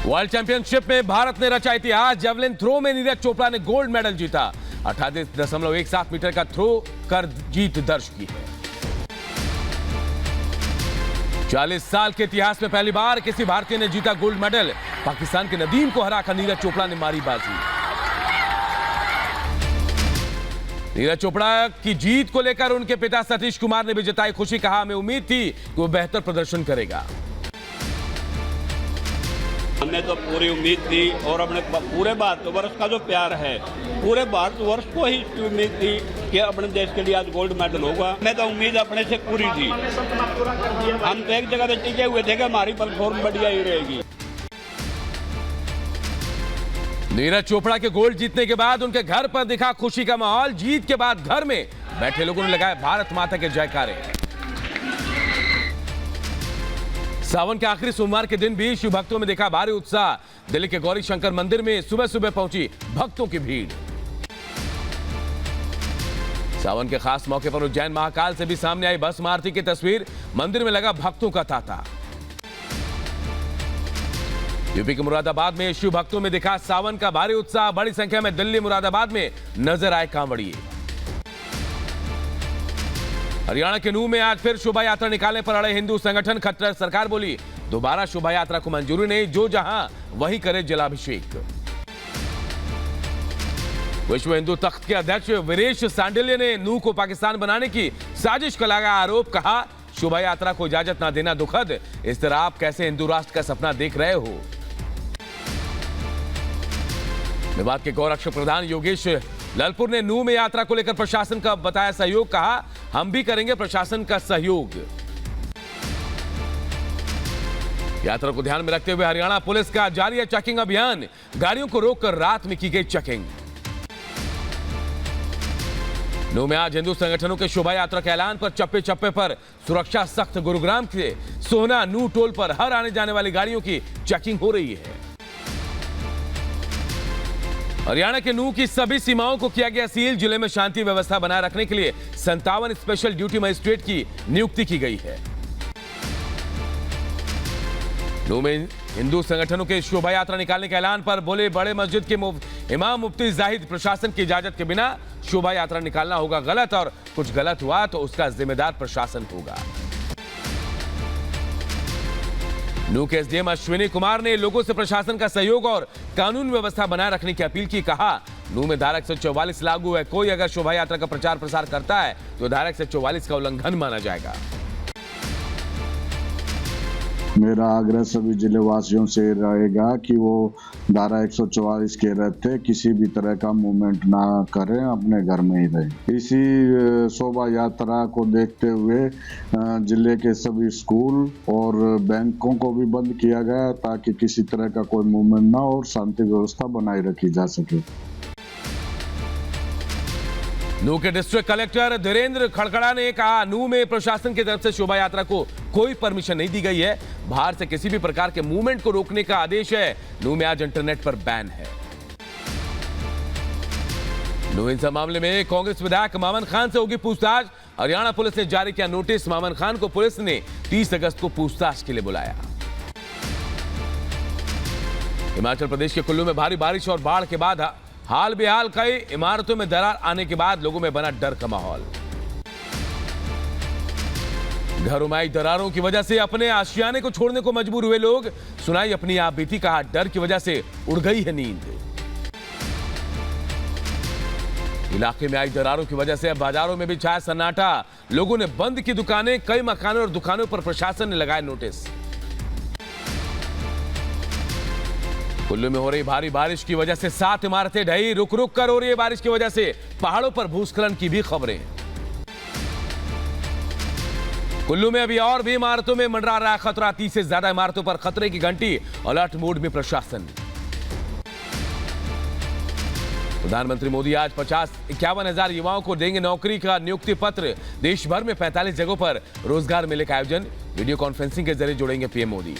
World championship में भारत ने रचा इतिहास। जेवलिन थ्रो में नीरज चोपड़ा ने गोल्ड मेडल जीता। 38.17 मीटर का थ्रो कर जीत दर्ज की है। 40 साल के इतिहास में पहली बार किसी भारतीय ने जीता गोल्ड मेडल। पाकिस्तान के नदीम को हराकर नीरज चोपड़ा ने मारी बाजी। नीरज चोपड़ा की जीत को लेकर उनके पिता सतीश कुमार ने भी जताई खुशी। कहा, हमें उम्मीद थी कि वो बेहतर प्रदर्शन करेगा। हमें तो पूरी उम्मीद थी और अपने पूरे भारतवर्ष का जो प्यार है, पूरे भारतवर्ष को ही इसकी उम्मीद थी कि अपने देश के लिए आज गोल्ड मेडल होगा। हमें तो उम्मीद अपने से पूरी थी। हम तो एक जगह पे टिके हुए थे कि हमारी परफॉर्मेंस बढ़िया ही रहेगी। नीरज चोपड़ा के गोल्ड जीतने के बाद उनके घर पर दिखा खुशी का माहौल। जीत के बाद घर में बैठे लोगों ने लगाए भारत माता के जयकारे। सावन के आखिरी सोमवार के दिन भी शिव भक्तों में देखा भारी उत्साह। दिल्ली के गौरी शंकर मंदिर में सुबह सुबह पहुंची भक्तों की भीड़। सावन के खास मौके पर उज्जैन महाकाल से भी सामने आई भस्म आरती की तस्वीर। मंदिर में लगा भक्तों का तांता। यूपी के मुरादाबाद में शिव भक्तों में दिखा सावन का भारी उत्साह। बड़ी संख्या में दिल्ली मुरादाबाद में नजर आए कांवड़िए। हरियाणा के नूह में आज फिर शोभा यात्रा निकालने पर अड़े हिंदू संगठन। खट्टर सरकार बोली, दोबारा शोभा यात्रा को मंजूरी नहीं, जो जहां वहीं करे जलाभिषेक। विश्व हिंदू तख्त के अध्यक्ष वीरेश सांडिल्य ने नूह को पाकिस्तान बनाने की साजिश का लगा आरोप। कहा, शोभा यात्रा को इजाजत न देना दुखद। इस तरह आप कैसे हिंदू राष्ट्र का सपना देख रहे हो। विभाग के गौरक्षक प्रधान योगेश ललपुर ने नूह में यात्रा को लेकर प्रशासन का बताया सहयोग। कहा, हम भी करेंगे प्रशासन का सहयोग। यात्रा को ध्यान में रखते हुए हरियाणा पुलिस का जारी है चेकिंग अभियान। गाड़ियों को रोककर रात में की गई चेकिंग। नूह में आज हिंदू संगठनों के शोभा यात्रा के ऐलान पर चप्पे चप्पे पर सुरक्षा सख्त। गुरुग्राम के सोहना नूह टोल पर हर आने जाने वाली गाड़ियों की चेकिंग हो रही है। हरियाणा के नूह की सभी सीमाओं को किया गया सील। जिले में शांति व्यवस्था बनाए रखने के लिए 57 स्पेशल ड्यूटी मजिस्ट्रेट की नियुक्ति की गई है। नूह में हिंदू संगठनों के शोभा यात्रा निकालने के ऐलान पर बोले, बड़े मस्जिद के इमाम मुफ्ती जाहिद, प्रशासन की इजाजत के बिना शोभा यात्रा निकालना होगा गलत, और कुछ गलत हुआ तो उसका जिम्मेदार प्रशासन होगा। नूह के एसडीएम अश्विनी कुमार ने लोगों से प्रशासन का सहयोग और कानून व्यवस्था बनाए रखने की अपील की। कहा, नूह में धारा 144 लागू है। कोई अगर शोभा यात्रा का प्रचार प्रसार करता है तो धारा 144 का उल्लंघन माना जाएगा। मेरा आग्रह सभी जिले वासियों से रहेगा कि वो धारा 144 के रहते किसी भी तरह का मूवमेंट ना करें, अपने घर में ही रहें। इसी शोभा यात्रा को देखते हुए जिले के सभी स्कूल और बैंकों को भी बंद किया गया ताकि किसी तरह का कोई मूवमेंट ना हो और शांति व्यवस्था बनाए रखी जा सके। नूह के डिस्ट्रिक्ट कलेक्टर धीरेन्द्र खड़खड़ा ने कहा, नूह में प्रशासन की तरफ से शोभा यात्रा को कोई परमिशन नहीं दी गई है। बाहर से किसी भी प्रकार के मूवमेंट को रोकने का आदेश है। नूह में आज इंटरनेट पर बैन है। नूह हिंसा मामले में कांग्रेस विधायक मामन खान से होगी पूछताछ। हरियाणा पुलिस ने जारी किया नोटिस। मामन खान को पुलिस ने 30 अगस्त को पूछताछ के लिए बुलाया। हिमाचल प्रदेश के कुल्लू में भारी बारिश और बाढ़ के बाद हाल बेहाल कई इमारतों में दरार आने के बाद लोगों में बना डर का माहौल। घरों में आई दरारों की वजह से अपने आशियाने को छोड़ने को मजबूर हुए लोग। सुनाई अपनी आप बीती। कहा, डर की वजह से उड़ गई है नींद। इलाके में आई दरारों की वजह से अब बाजारों में भी छाया सन्नाटा। लोगों ने बंद की दुकानें। कई मकानों और दुकानों पर प्रशासन ने लगाए नोटिस। कुल्लू में हो रही भारी बारिश की वजह से 7 इमारतें ढही। रुक रुक कर हो रही है बारिश की वजह से पहाड़ों पर भूस्खलन की भी खबरें। कुल्लू में अभी और भी इमारतों में मंडरा रहा है खतरा। 30 से ज्यादा इमारतों पर खतरे की घंटी। अलर्ट मोड में प्रशासन। प्रधानमंत्री मोदी आज 51 हजार युवाओं को देंगे नौकरी का नियुक्ति पत्र। देश भर में 45 जगहों पर रोजगार मेले का आयोजन। वीडियो कॉन्फ्रेंसिंग के जरिए जुड़ेंगे पीएम मोदी।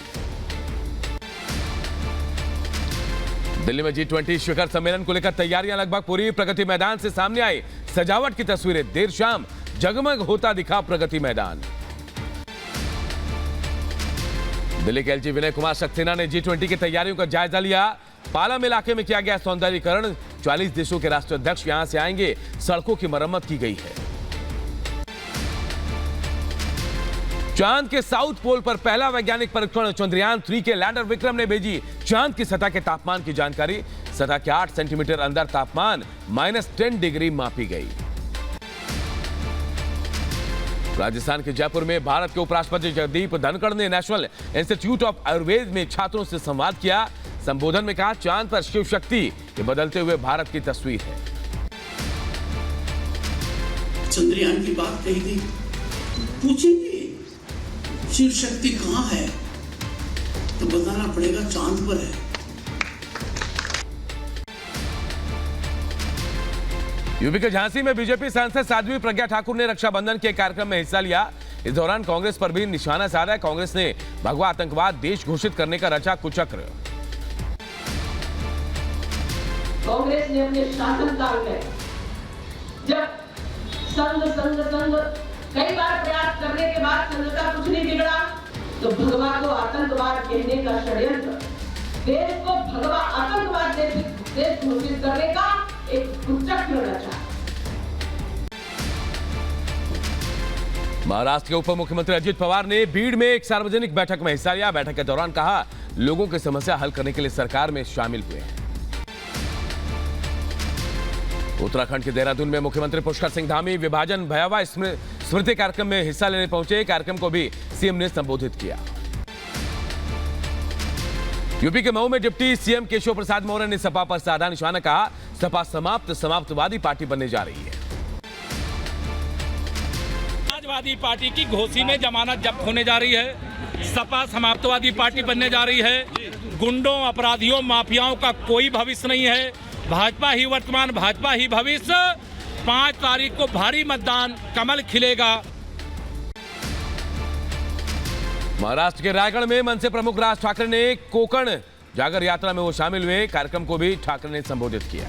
दिल्ली में G20 शिखर सम्मेलन को लेकर तैयारियां लगभग पूरी। प्रगति मैदान से सामने आई सजावट की तस्वीरें। देर शाम जगमग होता दिखा प्रगति मैदान। दिल्ली के एलजी विनय कुमार सक्सेना ने G20 की तैयारियों का जायजा लिया। पालम इलाके में किया गया सौंदर्यीकरण। 44 देशों के राष्ट्राध्यक्ष यहां से आएंगे। सड़कों की मरम्मत की गई है। चांद के साउथ पोल पर पहला वैज्ञानिक परीक्षण। चंद्रयान 3 के लैंडर विक्रम ने भेजी चांद की सतह के तापमान की जानकारी। सतह के 8 सेंटीमीटर अंदर तापमान -10 डिग्री मापी गई। राजस्थान के जयपुर में भारत के उपराष्ट्रपति जगदीप धनखड़ ने नेशनल इंस्टीट्यूट ऑफ आयुर्वेद में छात्रों से संवाद किया। संबोधन में कहा, चांद पर शिव शक्ति ये बदलते हुए भारत की तस्वीर है। चंद्रयान की बात कही गई, पूछेंगे शिव शक्ति कहां है तो बताना पड़ेगा चांद पर है। यूपी के झांसी में बीजेपी सांसद साध्वी प्रज्ञा ठाकुर ने रक्षाबंधन के कार्यक्रम में हिस्सा लिया। इस दौरान कांग्रेस पर भी निशाना साधा। कांग्रेस ने भगवा आतंकवाद देश घोषित करने का रचा कुचक्र। कांग्रेस ने अपने शासनकाल में जब संघ कई बार प्रयास करने के बाद संघ का कुछ नहीं बिगड़ा तो भगवा को आतंकवाद कहने का षड्यंत्र, देश को भगवा आतंकवाद देश घोषित करने का एक कुचक्र रचा। महाराष्ट्र के उप मुख्यमंत्री अजित पवार ने भीड़ में एक सार्वजनिक बैठक में हिस्सा लिया। बैठक के दौरान कहा, लोगों की समस्या हल करने के लिए सरकार में शामिल हुए हैं। उत्तराखंड के देहरादून में मुख्यमंत्री पुष्कर सिंह धामी विभाजन भयावह स्मृति कार्यक्रम में हिस्सा लेने पहुंचे। कार्यक्रम को भी सीएम ने संबोधित किया। यूपी के मऊ में डिप्टी सीएम केशव प्रसाद मौर्य ने सपा पर साधा निशाना। कहा, सपा समाप्तवादी पार्टी बनने जा रही है। समाजवादी पार्टी की घोषी में जमानत जब्त होने जा रही है। सपा समाप्तवादी पार्टी बनने जा रही है। गुंडों, अपराधियों, माफियाओं का कोई भविष्य नहीं है। भाजपा ही वर्तमान, भाजपा ही भविष्य। 5 तारीख को भारी मतदान, कमल खिलेगा। महाराष्ट्र के रायगढ़ में मनसे प्रमुख राज ठाकरे ने कोकण जागर यात्रा में वो शामिल हुए। कार्यक्रम को भी ठाकरे ने संबोधित किया।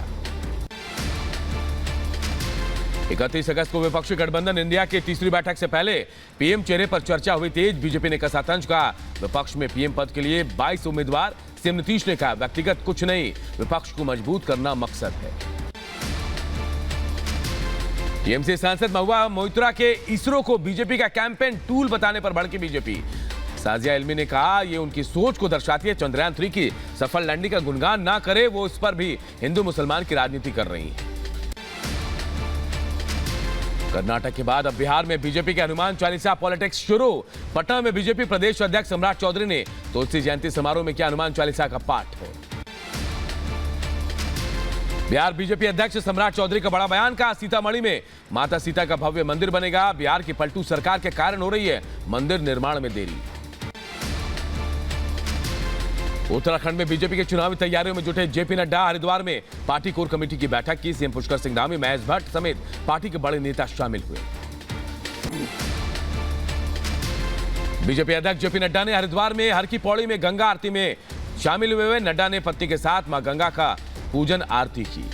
31 अगस्त को विपक्षी गठबंधन इंडिया की तीसरी बैठक से पहले पीएम चेहरे पर चर्चा हुई तेज। बीजेपी ने कसा तंज। कहा, विपक्ष में पीएम पद के लिए 22 उम्मीदवार। सीएम नीतीश ने कहा, व्यक्तिगत कुछ नहीं, विपक्ष को मजबूत करना मकसद है। टीएमसी सांसद महुआ मोइत्रा के इसरो को बीजेपी का कैंपेन टूल बताने पर भड़की बीजेपी। साजिया इल्मी ने कहा, यह उनकी सोच को दर्शाती है। चंद्रयान 3 की सफल लैंडिंग का गुणगान ना करे, वो इस पर भी हिंदू मुसलमान की राजनीति कर रही है। कर्नाटक के बाद अब बिहार में बीजेपी के हनुमान चालीसा पॉलिटिक्स शुरू। पटना में बीजेपी प्रदेश अध्यक्ष सम्राट चौधरी ने तुलसी जयंती समारोह में किया हनुमान चालीसा का पाठ। बिहार बीजेपी अध्यक्ष सम्राट चौधरी का बड़ा बयान। कहा, सीतामढ़ी में माता सीता का भव्य मंदिर बनेगा। बिहार की पलटू सरकार के कारण हो रही है मंदिर निर्माण में देरी। उत्तराखंड में बीजेपी की चुनावी तैयारियों में जुटे जेपी नड्डा। हरिद्वार में पार्टी कोर कमेटी की बैठक की। सीएम पुष्कर सिंह धामी, महेश भट्ट समेत पार्टी के बड़े नेता शामिल हुए। बीजेपी अध्यक्ष जेपी नड्डा ने हरिद्वार में हर की पौड़ी में गंगा आरती में शामिल हुए। नड्डा ने पत्नी के साथ मां गंगा का पूजन आरती की।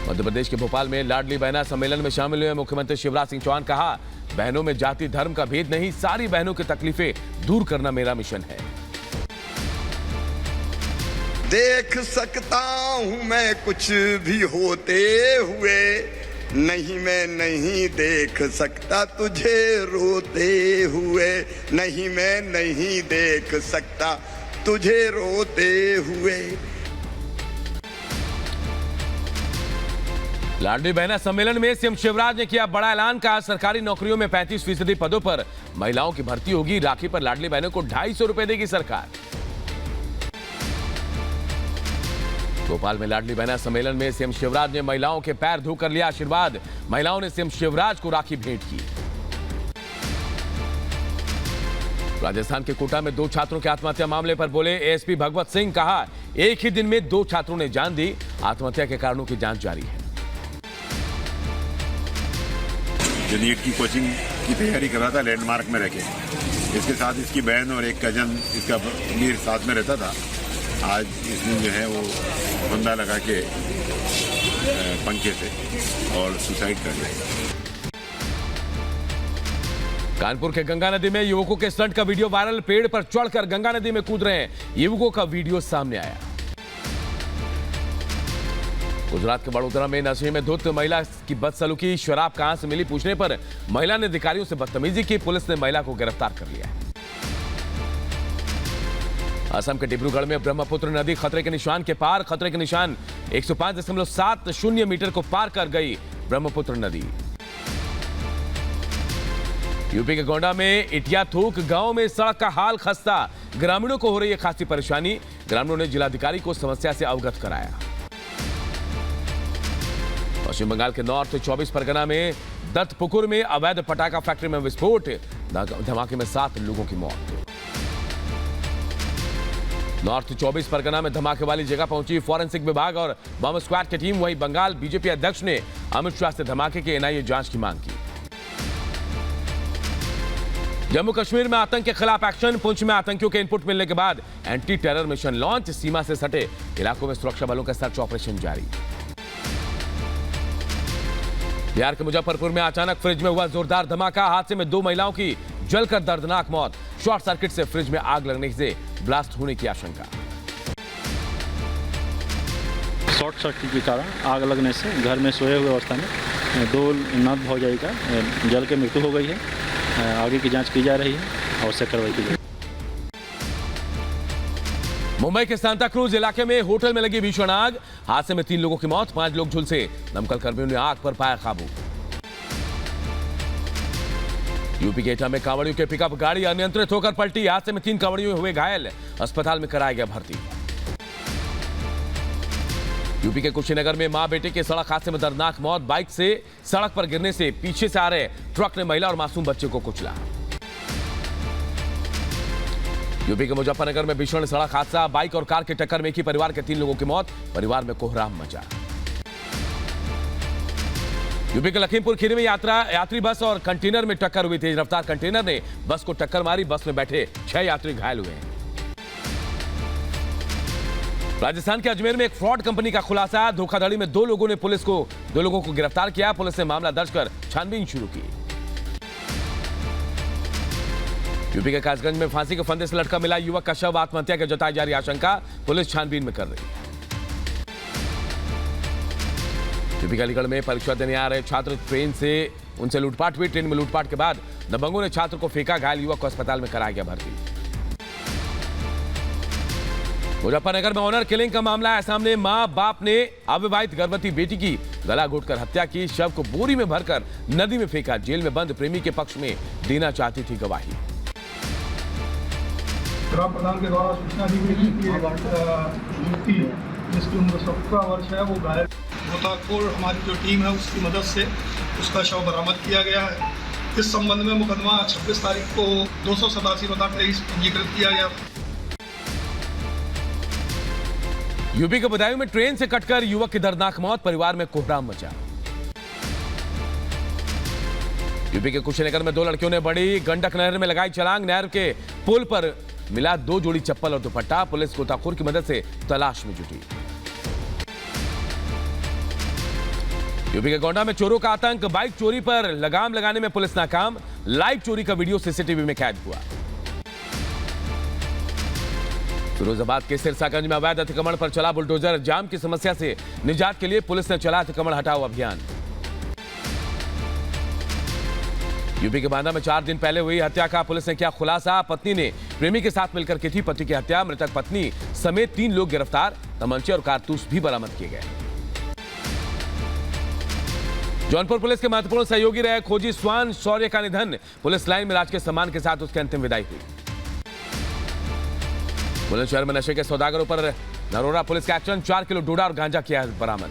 मध्य प्रदेश के भोपाल में लाडली बहना सम्मेलन में शामिल हुए मुख्यमंत्री शिवराज सिंह चौहान। कहा, बहनों में जाति धर्म का भेद नहीं, सारी बहनों की तकलीफें दूर करना मेरा मिशन है। देख सकता हूं मैं कुछ भी होते हुए, नहीं मैं नहीं देख सकता तुझे रोते हुए, नहीं मैं नहीं देख सकता तुझे रोते हुए। लाडली बहना सम्मेलन में सीएम शिवराज ने किया बड़ा ऐलान। कहा, सरकारी नौकरियों में 35% पदों पर महिलाओं की भर्ती होगी। राखी पर लाडली बहनों को 250 रुपए देगी सरकार। भोपाल में लाडली बहना सम्मेलन में सीएम शिवराज ने महिलाओं के पैर धोकर लिया आशीर्वाद। महिलाओं ने सीएम शिवराज को राखी भेंट की। राजस्थान के कोटा में 2 छात्रों के आत्महत्या मामले पर बोले एएसपी भगवत सिंह। कहा, एक ही दिन में 2 छात्रों ने जान दी। आत्महत्या के कारणों की जांच जारी है। जो नीट की कोचिंग की तैयारी कर रहा था लैंडमार्क में रखे, इसके साथ इसकी बहन और एक कजन इसका मीर साथ में रहता था। आज इसने जो है वो फंदा लगा के पंखे से और सुसाइड कर लिया। कानपुर के गंगा नदी में युवकों के स्टंट का वीडियो वायरल। पेड़ पर चढ़कर गंगा नदी में कूद रहे युवकों का वीडियो सामने आया। गुजरात के वडोदरा में नशे में धुत महिला की बदसलूकी। शराब कहां से मिली पूछने पर महिला ने अधिकारियों से बदतमीजी की। पुलिस ने महिला को गिरफ्तार कर लिया। असम के डिब्रूगढ़ में ब्रह्मपुत्र नदी खतरे के निशान के पार। खतरे के निशान 105.70 मीटर को पार कर गई ब्रह्मपुत्र नदी। यूपी के गोंडा में इटिया थूक गांव में सड़क का हाल खस्ता। ग्रामीणों को हो रही है खासी परेशानी। ग्रामीणों ने जिलाधिकारी को समस्या से अवगत कराया। पश्चिम बंगाल के नॉर्थ 24 परगना में दत्तपुकुर में अवैध पटाखा फैक्ट्री में विस्फोट। धमाके में 7 लोगों की मौत। नॉर्थ 24 परगना में धमाके वाली जगह पहुंची फॉरेंसिक विभाग और बम स्क्वाड की टीम। वहीं बंगाल बीजेपी अध्यक्ष ने अमित शाह से धमाके की एनआईए जांच की मांग की। जम्मू कश्मीर में आतंक के खिलाफ एक्शन। पुंछ में आतंकियों के इनपुट मिलने के बाद एंटी टेरर मिशन लॉन्च। सीमा से सटे इलाकों में सुरक्षा बलों का सर्च ऑपरेशन जारी। बिहार के मुजफ्फरपुर में अचानक फ्रिज में हुआ जोरदार धमाका। हादसे में 2 महिलाओं की जलकर दर्दनाक मौत। शॉर्ट सर्किट से फ्रिज में आग लगने से ब्लास्ट होने की आशंका। शॉर्ट सर्किट के कारण आग लगने से घर में सोए हुए अवस्था में 2 नव भौजाई का जल के मृत्यु हो गई है। आगे की जांच की जा रही है। आवश्यक कार्रवाई की जाएगी। मुंबई के सांता क्रूज इलाके में होटल में लगी भीषण आग। हादसे में 3 लोगों की मौत, 5 लोग झुलसे। दमकल कर्मियों ने आग पर पाया काबू। यूपी के एटा में कांवड़ियों के पिकअप गाड़ी अनियंत्रित होकर पलटी। हादसे में 3 कांवड़ियों हुए घायल। अस्पताल में कराया गया भर्ती। यूपी के कुशीनगर में मां बेटे के सड़क हादसे में दर्दनाक मौत। बाइक से सड़क पर गिरने से पीछे से आ रहे ट्रक ने महिला और मासूम बच्चे को कुचला। यूपी के मुजफ्फरनगर में भीषण सड़क हादसा। बाइक और कार की टक्कर में एक ही परिवार के 3 लोगों की मौत। परिवार में कोहराम मचा। यूपी के लखीमपुर खीरी में यात्री बस और कंटेनर में टक्कर हुई। तेज रफ्तार कंटेनर ने बस को टक्कर मारी। बस में बैठे 6 यात्री घायल हुए हैं। राजस्थान के अजमेर में एक फ्रॉड कंपनी का खुलासा। धोखाधड़ी में 2 लोगों ने 2 लोगों को गिरफ्तार किया। पुलिस ने मामला दर्ज कर छानबीन शुरू की। यूपी के कासगंज में फांसी के फंदे से लटका मिला युवक का शव। आत्महत्या की जताई जा रही आशंका। पुलिस छानबीन में कर रही है। यूपी के अलीगढ़ में परीक्षा देने आ रहे छात्र ट्रेन से उनसे लूटपाट हुई। ट्रेन में लूटपाट के बाद दबंगों ने छात्र को फेंका। घायल युवक को अस्पताल में कराया गया भर्ती। मुजफ्फरनगर में ऑनर किलिंग का मामला है सामने। मां बाप ने अविवाहित गर्भवती बेटी की गला घोटकर हत्या की। शव को बोरी में भरकर नदी में फेंका। जेल में बंद प्रेमी के पक्ष में देना चाहती थी गवाही। प्रधान के द्वारा सूचना दी गई कि युवती जिसकी उम्र 17 वर्ष है वो घायल। गोताखोर हमारी जो टीम है उसकी मदद से उसका शव बरामद किया गया है। इस संबंध में मुकदमा 26 तारीख को 287/23 पंजीकृत किया गया। यूपी के बदायूं में ट्रेन से कटकर युवक की दर्दनाक मौत। परिवार में कोहराम मचा। यूपी के कुशीनगर में 2 लड़कियों ने बड़ी गंडक नहर में लगाई छलांग। नहर के पुल पर मिला 2 जोड़ी चप्पल और दुपट्टा। पुलिस गोताखोर की मदद से तलाश में जुटी। यूपी के गोंडा में चोरों का आतंक। बाइक चोरी पर लगाम लगाने में पुलिस नाकाम। लाइव चोरी का वीडियो सीसीटीवी में कैद हुआ। फिरोजाबाद के सिरसागंज में अवैध अतिक्रमण पर चला बुलडोजर। जाम की समस्या से निजात के लिए पुलिस ने चला अतिक्रमण हटाओ अभियान। यूपी के बांदा में 4 दिन पहले हुई हत्या का पुलिस ने किया खुलासा। पत्नी ने प्रेमी के साथ मिलकर की थी पति की हत्या। मृतक पत्नी समेत 3 लोग गिरफ्तार। तमंचे और कारतूस भी बरामद किए गए। जौनपुर पुलिस के महत्वपूर्ण सहयोगी रहे खोजी स्वान शौर्य का निधन। पुलिस लाइन में राज के सम्मान के साथ उसकी अंतिम विदाई हुई। बुलंदशहर में नशे के सौदागरों पर नरोरा पुलिस का एक्शन। 4 किलो डोडा और गांजा किया बरामद।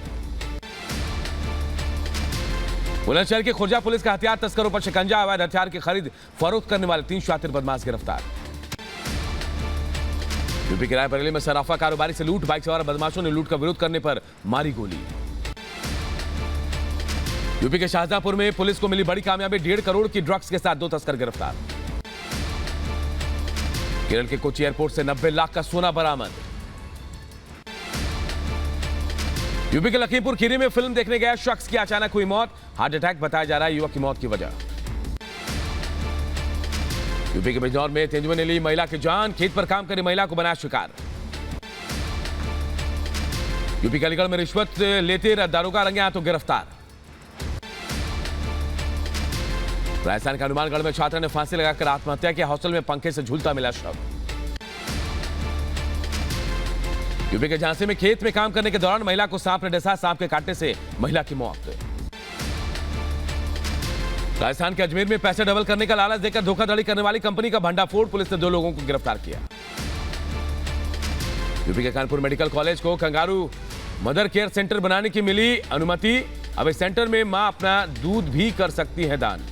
बुलंदशहर की खुर्जा पुलिस का हथियार तस्करों पर शिकंजा। अवैध हथियार की खरीद फरोख्त करने वाले 3 शातिर बदमाश गिरफ्तार। यूपी के रायबरेली में सराफा कारोबारी से लूट। बाइक सवार बदमाशों ने लूट का विरोध करने पर मारी गोली। यूपी के शाहजहांपुर में पुलिस को मिली बड़ी कामयाबी। 1.5 करोड़ की ड्रग्स के साथ 2 तस्कर गिरफ्तार। केरल के कोची एयरपोर्ट से 90 लाख का सोना बरामद। यूपी के लखीमपुर खीरी में फिल्म देखने गया शख्स की अचानक हुई मौत। हार्ट अटैक बताया जा रहा है युवक की मौत की वजह। यूपी के बिजनौर में तेंदुए ने ली महिला की जान, खेत पर काम करने महिला को बनाया शिकार। यूपी के अलीगढ़ में रिश्वत लेते दारोगा रंगे हाथों गिरफ्तार। राजस्थान के हनुमानगढ़ में छात्र ने फांसी लगाकर आत्महत्या की, हॉस्टल में पंखे से झूलता मिला शव। यूपी के झांसी में खेत में काम करने के दौरान महिला को सांप ने डसा, सांप के काटने से महिला की मौत। राजस्थान के अजमेर में पैसे डबल करने का लालच देकर धोखाधड़ी करने वाली कंपनी का भंडाफोड़, पुलिस ने 2 लोगों को गिरफ्तार किया। यूपी के कानपुर मेडिकल कॉलेज को कंगारू मदर केयर सेंटर बनाने की मिली अनुमति। अब इस सेंटर में मां अपना दूध भी कर सकती है दान।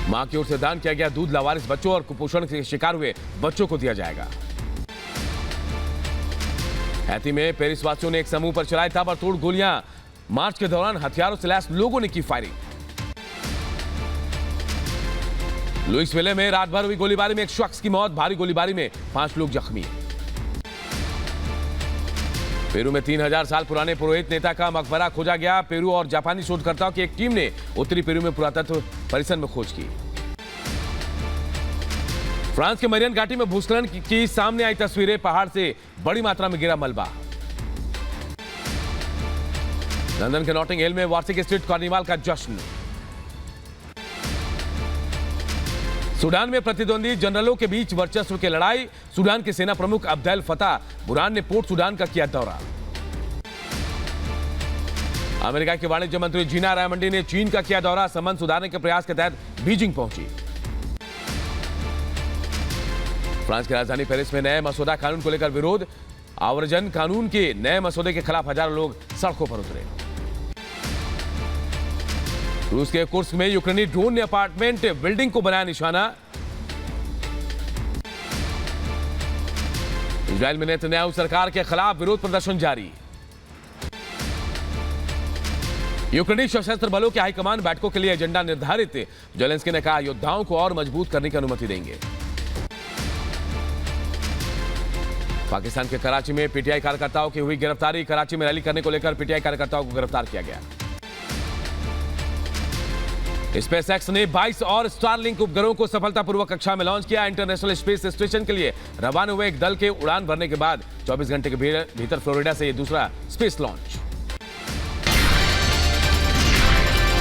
मां की ओर से दान किया गया दूध लावारिस बच्चों और कुपोषण के शिकार हुए बच्चों को दिया जाएगा। हैती में पेरिस वासियों ने एक समूह पर चलाई ताबड़तोड़ गोलियां, मार्च के दौरान हथियारों से लैस लोगों ने की फायरिंग। लुइसविले में रात भर हुई गोलीबारी में एक शख्स की मौत, भारी गोलीबारी में 5 लोग जख्मी। पेरू में 3000 साल पुराने पुरोहित नेता का मकबरा खोजा गया। पेरू और जापानी शोधकर्ताओं की एक टीम ने उत्तरी पेरू में पुरातत्व परिसर में खोज की। फ्रांस के मरियन घाटी में भूस्खलन की सामने आई तस्वीरें, पहाड़ से बड़ी मात्रा में गिरा मलबा। लंदन के नॉटिंग हिल में वार्षिक स्ट्रीट कार्निवाल का जश्न। सूडान में प्रतिद्वंदी जनरलों के बीच वर्चस्व की लड़ाई। सूडान के सेना प्रमुख अब्देल फताह बुरहान ने पोर्ट सूडान का किया दौरा। अमेरिका के वाणिज्य मंत्री जीना रायमंडी ने चीन का किया दौरा। संबंध सुधारने के प्रयास के तहत बीजिंग पहुंची। फ्रांस की राजधानी पेरिस में नए मसौदा कानून को लेकर विरोध। आव्रजन कानून के नए मसौदे के खिलाफ हजारों लोग सड़कों पर उतरे। रूस के कुर्स्क में यूक्रेनी ड्रोन ने अपार्टमेंट बिल्डिंग को बनाया निशाना। इजरायल में नेतन्याहू सरकार के खिलाफ विरोध प्रदर्शन जारी। यूक्रेनी सशस्त्र बलों के हाईकमान बैठकों के लिए एजेंडा निर्धारित। जेलेंस्की ने कहा योद्धाओं को और मजबूत करने की अनुमति देंगे। पाकिस्तान के कराची में पीटीआई कार्यकर्ताओं की हुई गिरफ्तारी। कराची में रैली करने को लेकर पीटीआई कार्यकर्ताओं को गिरफ्तार किया गया। स्पेसएक्स ने 22 और स्टारलिंक उपग्रहों को सफलतापूर्वक कक्षा में लॉन्च किया। इंटरनेशनल स्पेस स्टेशन के लिए रवाना हुए एक दल के उड़ान भरने के बाद 24 घंटे के भीतर फ्लोरिडा से ये दूसरा स्पेस लॉन्च।